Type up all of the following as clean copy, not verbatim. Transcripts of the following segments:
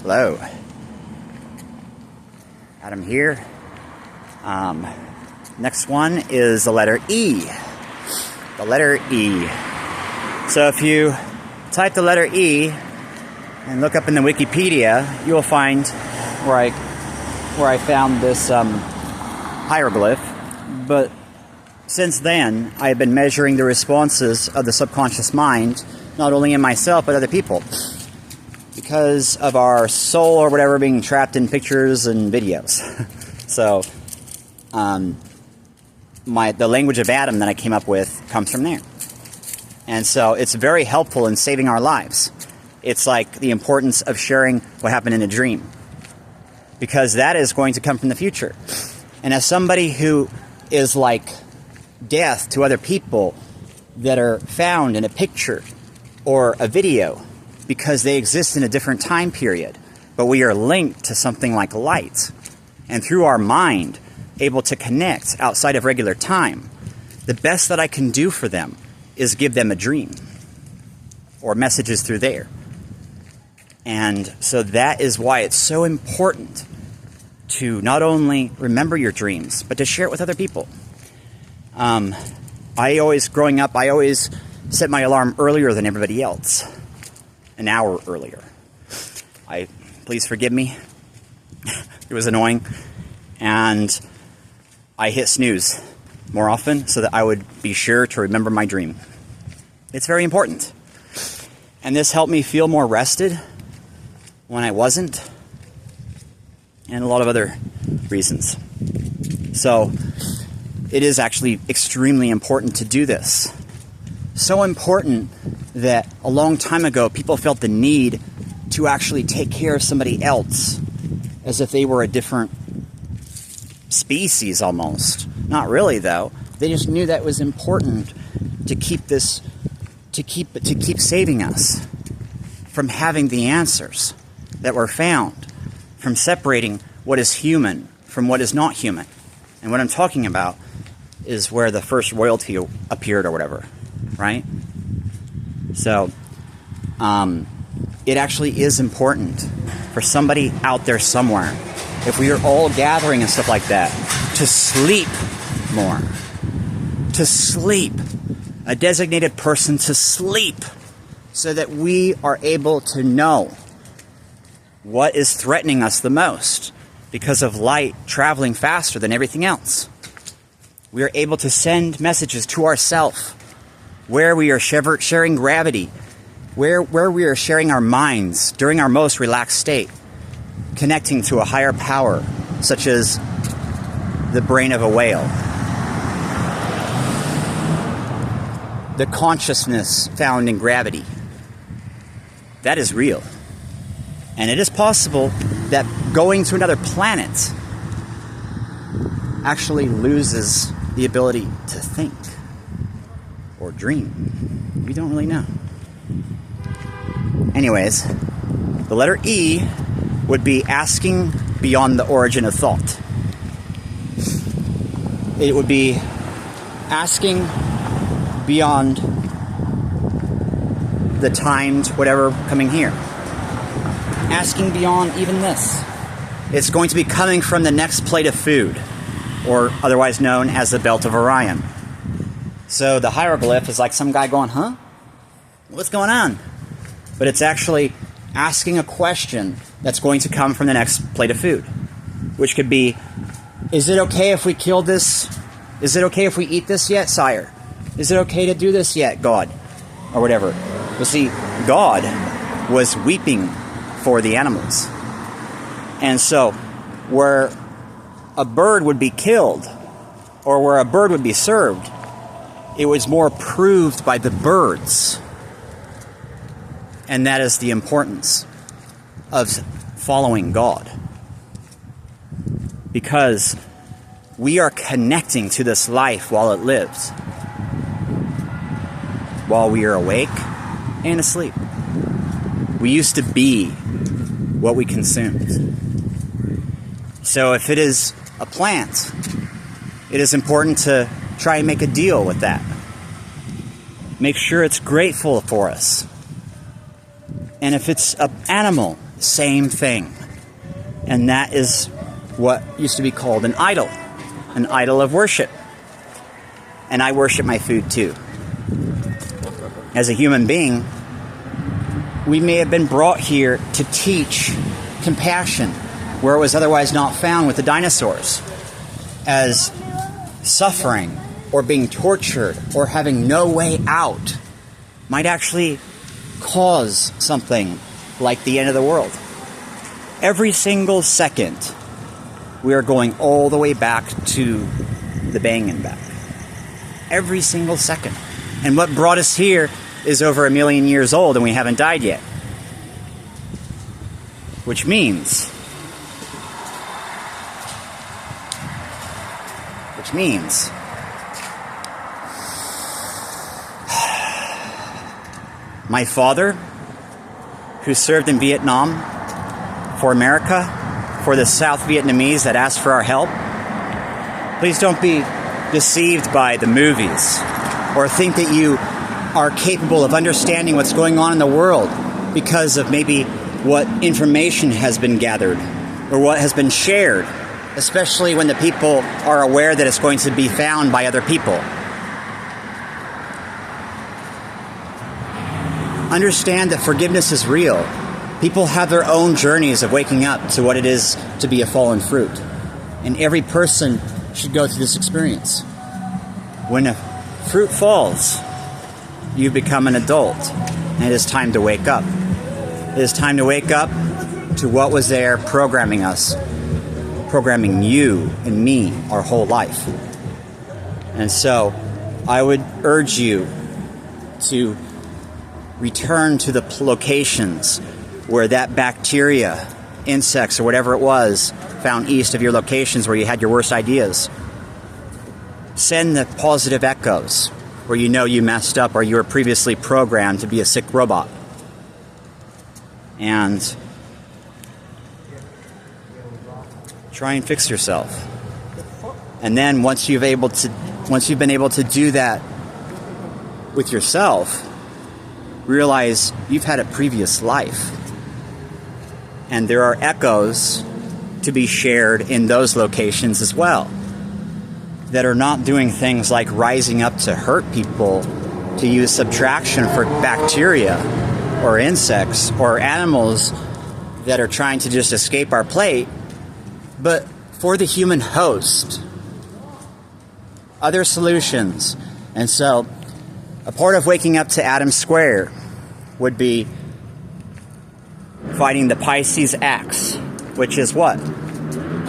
Hello. Adam here. Next one is the letter E. The letter E. So if you type the letter E and look up in the Wikipedia, you will find where I found this hieroglyph. But since then, I have been measuring the responses of the subconscious mind, not only in myself, but other people. Because of our soul or whatever being trapped in pictures and videos. So, the language of Adam that I came up with comes from there. And so it's very helpful in saving our lives. It's like the importance of sharing what happened in a dream. Because that is going to come from the future. And as somebody who is like death to other people that are found in a picture or a video, because they exist in a different time period, but we are linked to something like light, and through our mind, able to connect outside of regular time, the best that I can do for them is give them a dream, or messages through there. And so that is why it's so important to not only remember your dreams, but to share it with other people. Growing up, I always set my alarm earlier than everybody else. An hour earlier. Please forgive me. It was annoying. And I hit snooze more often so that I would be sure to remember my dream. It's very important. And this helped me feel more rested when I wasn't. And a lot of other reasons. So, it is actually extremely important to do this. So important that a long time ago people felt the need to actually take care of somebody else as if they were a different species almost. Not really though. They just knew that it was important to keep saving us from having the answers that were found, from separating what is human from what is not human. And what I'm talking about is where the first royalty appeared or whatever, right? So, it actually is important for somebody out there somewhere, if we are all gathering and stuff like that, to sleep more. To sleep. A designated person to sleep, so that we are able to know what is threatening us the most because of light traveling faster than everything else. We are able to send messages to ourselves where we are sharing gravity, where we are sharing our minds during our most relaxed state, connecting to a higher power, such as the brain of a whale. The consciousness found in gravity. That is real. And it is possible that going to another planet actually loses the ability to think or dream. We don't really know. Anyways, the letter E would be asking beyond the origin of thought. It would be asking beyond the timed whatever coming here. Asking beyond even this. It's going to be coming from the next plate of food, or otherwise known as the Belt of Orion. So the hieroglyph is like some guy going, huh? What's going on? But it's actually asking a question that's going to come from the next plate of food. Which could be, is it okay if we kill this? Is it okay if we eat this yet, sire? Is it okay to do this yet, God? Or whatever. Well, see, God was weeping for the animals. And so, where a bird would be killed, or where a bird would be served, it was more proved by the birds. And that is the importance of following God. Because we are connecting to this life while it lives. While we are awake and asleep. We used to be what we consumed. So if it is a plant, it is important to try and make a deal with that. Make sure it's grateful for us. And if it's an animal, same thing. And that is what used to be called an idol of worship. And I worship my food too. As a human being, we may have been brought here to teach compassion where it was otherwise not found with the dinosaurs, as suffering or being tortured or having no way out might actually cause something like the end of the world. Every single second, we are going all the way back to the bang and back. Every single second. And what brought us here is over 1 million years old and we haven't died yet. Which means my father, who served in Vietnam for America, for the South Vietnamese that asked for our help, please don't be deceived by the movies or think that you are capable of understanding what's going on in the world because of maybe what information has been gathered or what has been shared, especially when the people are aware that it's going to be found by other people. Understand that forgiveness is real. People have their own journeys of waking up to what it is to be a fallen fruit. And every person should go through this experience. When a fruit falls, you become an adult, and it is time to wake up. It is time to wake up to what was there programming us, programming you and me our whole life. And so I would urge you to return to the locations where that bacteria, insects, or whatever it was found east of your locations where you had your worst ideas. Send the positive echoes where you know you messed up or you were previously programmed to be a sick robot. And try and fix yourself. And then once you've been able to do that with yourself, realize you've had a previous life. And there are echoes to be shared in those locations as well that are not doing things like rising up to hurt people, to use subtraction for bacteria or insects or animals that are trying to just escape our plate, but for the human host. Other solutions. And so a part of waking up to Adam Square would be fighting the Pisces Axe, which is what?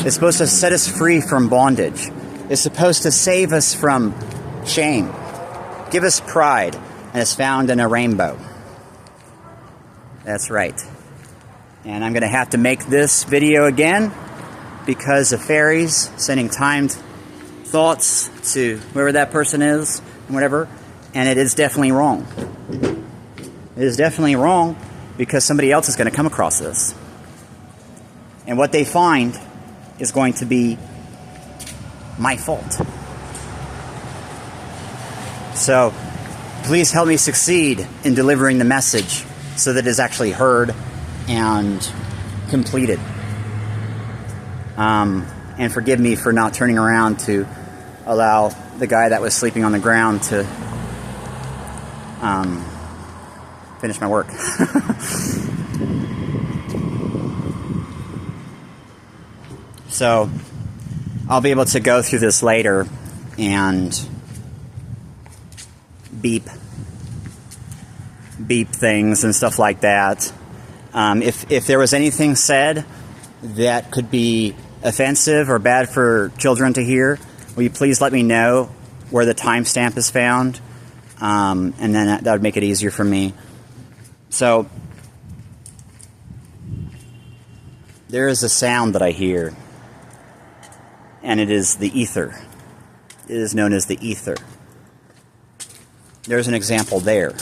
It's supposed to set us free from bondage. It's supposed to save us from shame, give us pride, and it's found in a rainbow. That's right. And I'm going to have to make this video again because of fairies sending timed thoughts to whoever that person is and whatever. And it is definitely wrong. It is definitely wrong because somebody else is going to come across this. And what they find is going to be my fault. So please help me succeed in delivering the message so that it is actually heard and completed. And forgive me for not turning around to allow the guy that was sleeping on the ground to finish my work. So I'll be able to go through this later and beep things and stuff like that. If there was anything said that could be offensive or bad for children to hear, will you please let me know where the timestamp is found? And then that would make it easier for me. So there is a sound that I hear, and it is the ether. It is known as the ether. There's an example there.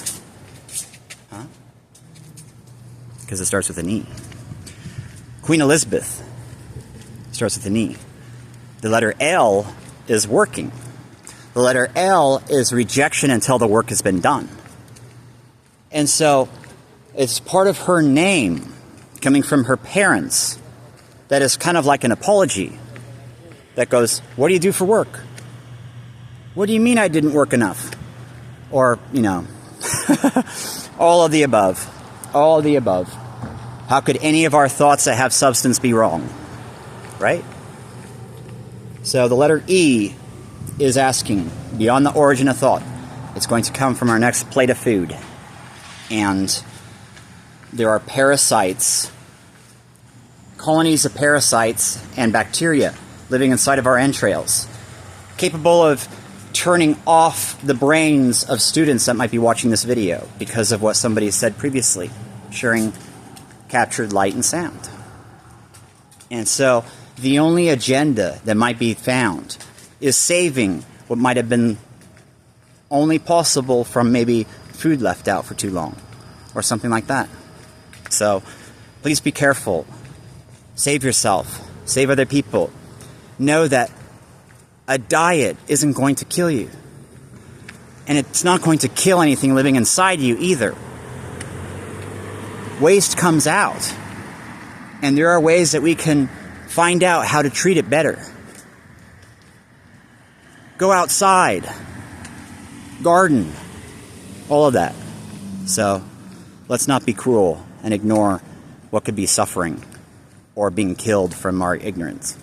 Huh? Because it starts with an E. Queen Elizabeth starts with an E. The letter L is working. The letter L is rejection until the work has been done. And so it's part of her name coming from her parents, that is kind of like an apology that goes, what do you do for work? What do you mean I didn't work enough? Or, all of the above. All of the above. How could any of our thoughts that have substance be wrong? Right? So the letter E is asking, beyond the origin of thought. It's going to come from our next plate of food. And there are parasites, colonies of parasites and bacteria living inside of our entrails, capable of turning off the brains of students that might be watching this video because of what somebody said previously, sharing captured light and sound. And so the only agenda that might be found is saving what might have been only possible from maybe food left out for too long or something like that. So please be careful. Save yourself. Save other people. Know that a diet isn't going to kill you. And it's not going to kill anything living inside you either. Waste comes out. And there are ways that we can find out how to treat it better. Go outside. Garden. All of that. So let's not be cruel and ignore what could be suffering or being killed from our ignorance.